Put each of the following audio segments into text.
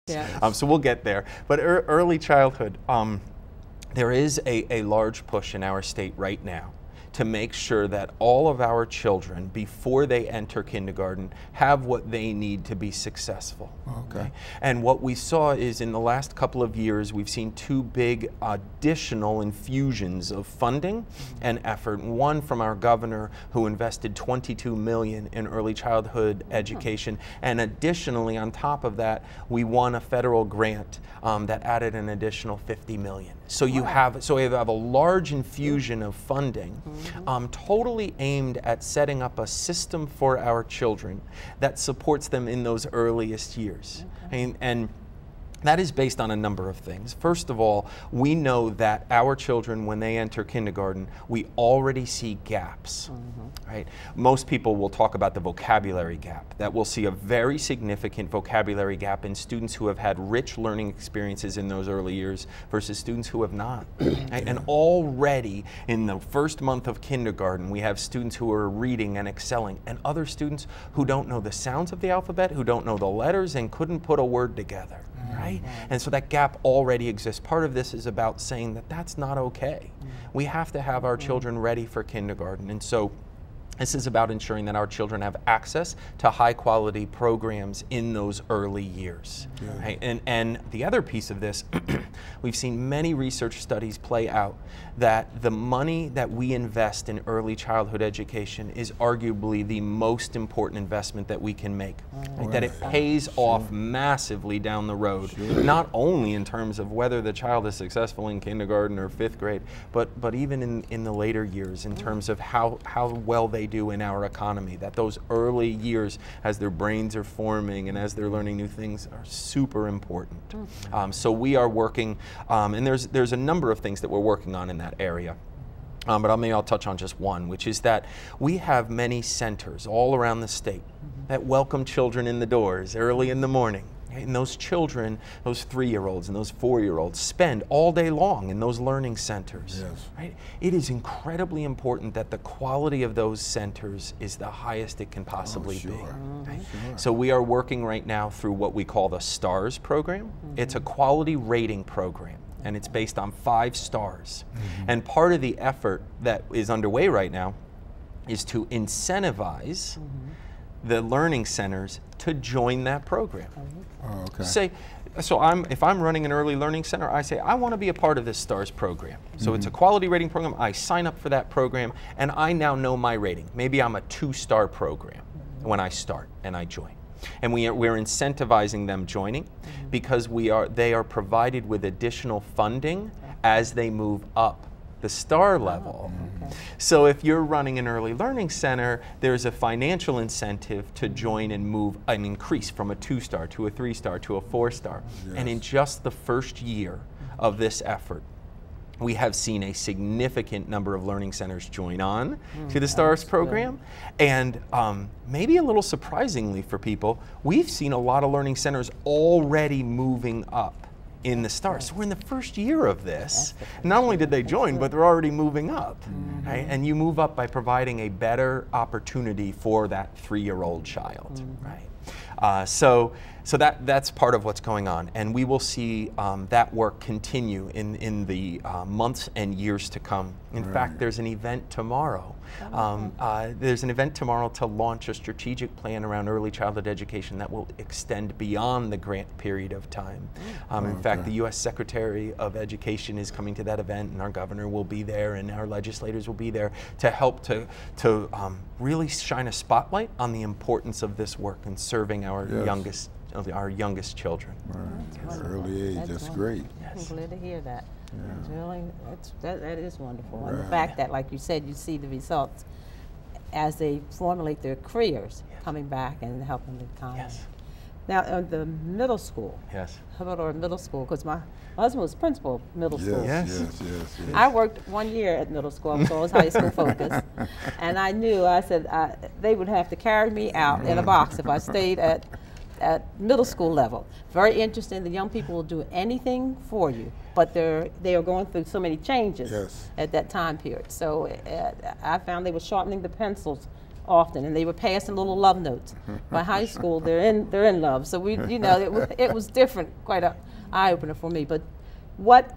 Yeah. So we'll get there. But early childhood, there is a large push in our state right now to make sure that all of our children, before they enter kindergarten, have what they need to be successful. Okay. And what we saw is in the last couple of years, we've seen two big additional infusions of funding and effort. One from our governor, who invested $22 million in early childhood education. And additionally, on top of that, we won a federal grant that added an additional $50 million. So you have a large infusion of funding, totally aimed at setting up a system for our children that supports them in those earliest years. And that is based on a number of things. First of all, we know that our children, when they enter kindergarten, we already see gaps, right? Most people will talk about the vocabulary gap, that we'll see a very significant vocabulary gap in students who have had rich learning experiences in those early years versus students who have not. Right? And already in the first month of kindergarten, we have students who are reading and excelling, and other students who don't know the sounds of the alphabet, who don't know the letters, and couldn't put a word together. Right? And so that gap already exists. Part of this is about saying that that's not okay. We have to have our children ready for kindergarten. And so this is about ensuring that our children have access to high quality programs in those early years. Right? And the other piece of this, we've seen many research studies play out that the money that we invest in early childhood education is arguably the most important investment that we can make. Right? That it pays off massively down the road, not only in terms of whether the child is successful in kindergarten or 5th grade, but even in the later years in terms of how well they do in our economy. That those early years, as their brains are forming and as they're learning new things, are super important. So we are working, and there's a number of things that we're working on in that area. But maybe I'll touch on just one, which is that we have many centers all around the state that welcome children in the doors early in the morning. And those children, those 3-year-olds and those 4-year-olds, spend all day long in those learning centers. Right? It is incredibly important that the quality of those centers is the highest it can possibly be. Right? So we are working right now through what we call the STARS program. It's a quality rating program, and it's based on 5 stars. And part of the effort that is underway right now is to incentivize the learning centers to join that program. If I'm running an early learning center, I say, I want to be a part of this STARS program. So it's a quality rating program. I sign up for that program, and I now know my rating. Maybe I'm a 2-star program when I start and I join. And we're incentivizing them joining because they are provided with additional funding as they move up the star level. So if you're running an early learning center, there's a financial incentive to join and move and increase from a 2-star to a 3-star to a 4-star. And in just the first year of this effort, we have seen a significant number of learning centers join on to the STARS program. And maybe a little surprisingly for people, we've seen a lot of learning centers already moving up in the STARS. So we're in the first year of this. Not only did they join, but they're already moving up. Right? And you move up by providing a better opportunity for that 3-year-old child. Right? So that's part of what's going on, and we will see that work continue in the months and years to come. In fact, there's an event tomorrow. There's an event tomorrow to launch a strategic plan around early childhood education that will extend beyond the grant period of time. In fact, the U.S. Secretary of Education is coming to that event, and our governor will be there, and our legislators will be there to help to really shine a spotlight on the importance of this work and serving our youngest children. At an early age, that's great. I'm glad to hear that. It's really, that is wonderful. And the fact that, like you said, you see the results as they formulate their careers, coming back and helping the economy. Now, the middle school. Or middle school, because my husband was principal of middle school. I worked 1 year at middle school, so I was high school focused. And I knew, I said, they would have to carry me out in a box if I stayed at middle school level. Very interesting. The young people will do anything for you, but they are going through so many changes at that time period. So I found they were sharpening the pencils often, and they were passing little love notes. By high school, they're in love. So we, you know, it was different, quite a eye opener for me. But what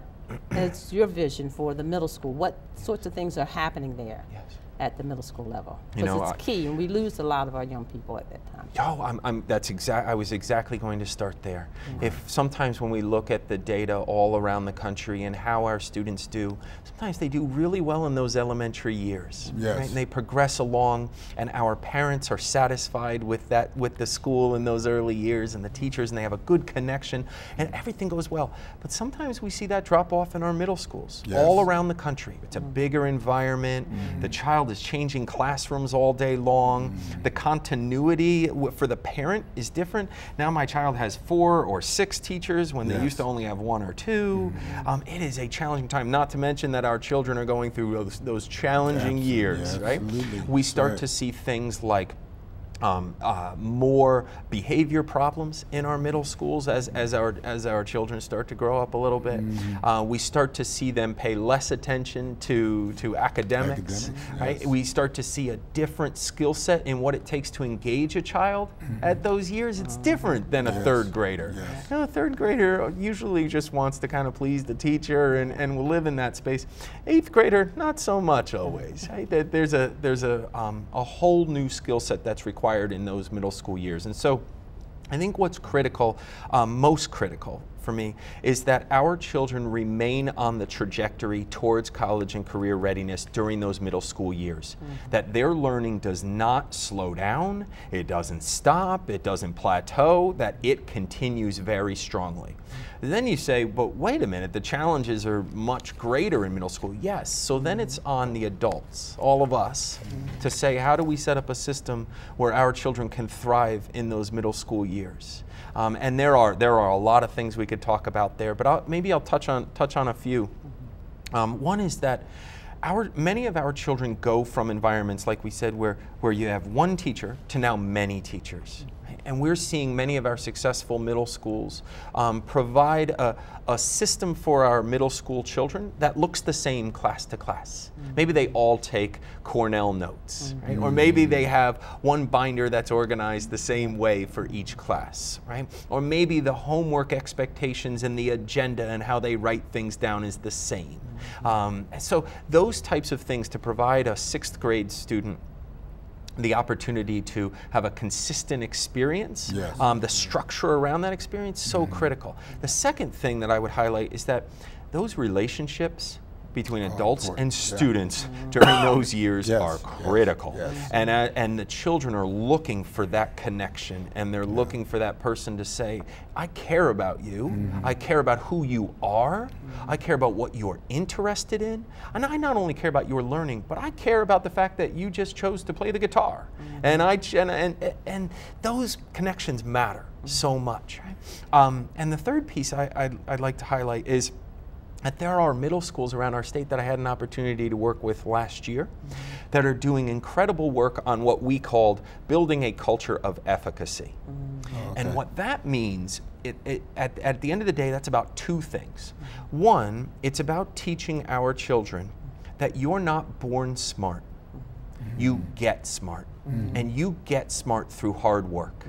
is your vision for the middle school? What sorts of things are happening there? Yes. At the middle school level, because it's key, and we lose a lot of our young people at that time. Oh, I was exactly going to start there. If sometimes when we look at the data all around the country and how our students do, sometimes they do really well in those elementary years. Yes. Right? And they progress along, and our parents are satisfied with that, with the school in those early years, and the teachers, and they have a good connection, and everything goes well. But sometimes we see that drop off in our middle schools, all around the country. It's a bigger environment. The child is changing classrooms all day long. The continuity for the parent is different. Now my child has 4 or 6 teachers when they used to only have 1 or 2. It is a challenging time, not to mention that our children are going through those challenging years, right? We start to see things like more behavior problems in our middle schools as our children start to grow up a little bit. We start to see them pay less attention to academics, right? We start to see a different skill set in what it takes to engage a child at those years. It's different than a third grader. You know, a third grader usually just wants to kind of please the teacher and will live in that space. 8th grader, not so much always. Right? There's a whole new skill set that's required in those middle school years. And so I think what's critical, most critical for me, is that our children remain on the trajectory towards college and career readiness during those middle school years. That their learning does not slow down, it doesn't stop, it doesn't plateau, that it continues very strongly. Then you say, but wait a minute, the challenges are much greater in middle school. Yes, so then it's on the adults, all of us, to say, how do we set up a system where our children can thrive in those middle school years? And there are a lot of things we could talk about there, but maybe I'll touch on a few. One is that many of our children go from environments, like we said, where you have one teacher to now many teachers. And we're seeing many of our successful middle schools provide a system for our middle school children that looks the same class to class. Maybe they all take Cornell notes, right? Or maybe they have one binder that's organized the same way for each class, right? Or maybe the homework expectations and the agenda and how they write things down is the same. So those types of things, to provide a 6th grade student the opportunity to have a consistent experience, the structure around that experience, so critical. The second thing that I would highlight is that those relationships between adults and students during those years are critical. And the children are looking for that connection, and they're looking for that person to say, I care about you, I care about who you are, I care about what you're interested in, and I not only care about your learning, but I care about the fact that you just chose to play the guitar. And those connections matter so much. Right? And the third piece I'd like to highlight is that there are middle schools around our state that I had an opportunity to work with last year that are doing incredible work on what we called building a culture of efficacy. And what that means, at the end of the day, that's about 2 things. One, it's about teaching our children that you're not born smart, you get smart. And you get smart through hard work.